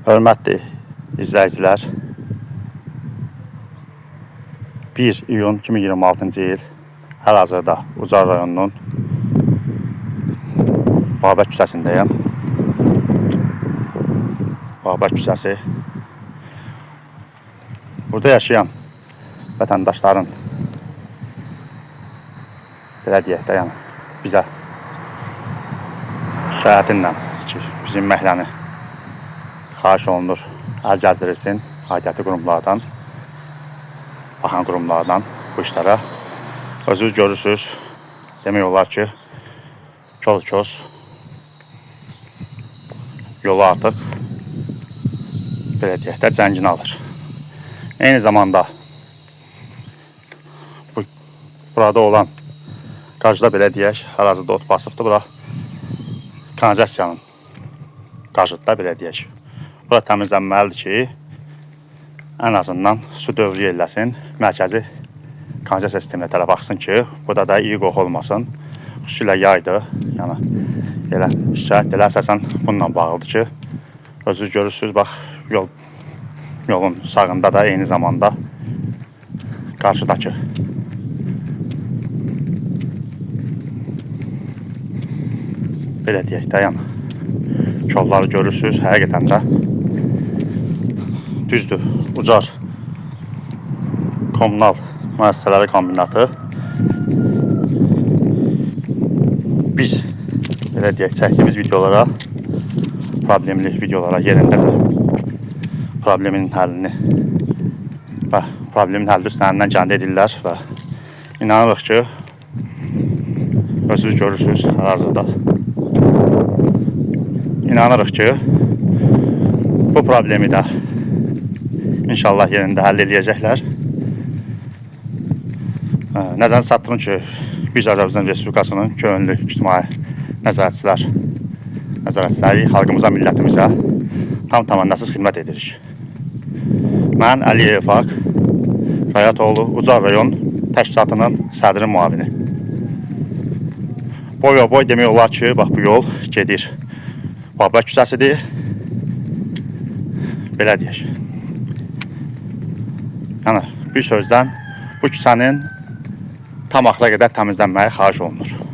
Hörmətli izləyicilər, 1 iyun 2026-cı il hal-hazırda Ucar rayonunun Babək küçəsindəyəm. Babək küçəsi. Burada yaşayan vətəndaşların belə deyək də, yəni bizə şikayətinlə ki, bizim məhləni xahiş olunur, əl gəzdirilsin aidiyyəti qurumlardan, baxan qurumlardan bu işlərə. Özünüz görürsünüz, demək olar ki, kol-kos yolu artıq belə deyək də cəngini alır. Eyni zamanda burada olan qarşıda belə deyək, hal-hazırda ot basıbdır. Bura kanalizasiyanın qarşıda belə deyək. Bura təmizlənməlidir ki, ən azından su dövriyə eləsin, mərkəzi kanalizasiya sisteminə tərəf axsın ki, burada da iyi qoxu olmasın. Xüsusilə yaydır, yəni elə şikayət elə əsasən bununla bağlıdır ki, özünüz görürsünüz, bax, yolun sağında da eyni zamanda qarşıdakı belə deyək də, yəni kolları görürsünüz, həqiqətən də düzdür. Ucar kommunal müəssisələri kombinatı biz belə deyək, çəkdiyimiz videolara, problemli videolara yerindəcə problemin həllini və problemin həlli üstlərindən gəldə edirlər və inanırıq ki, özünüz görürsünüz hal-hazırda. İnanırıq ki, bu problemi də inşallah yerində həll edəcəklər. Nəzərinizə çatdırın ki, biz Azərbaycan Respublikasının könüllü ictimai nəzarətçiləri xalqımıza, millətimizə tam tamamlansız xidmət edirik. Mən Əliyev Fak Rayatoğlu Ucar rayon təşkilatının sədri müavini. Boy demək olar ki, bax bu yol gedir. Babək küçəsidir. Belə deyək. Yəni, bir sözdən bu küçənin tam axıra qədər təmizlənməyi xahiş olunur.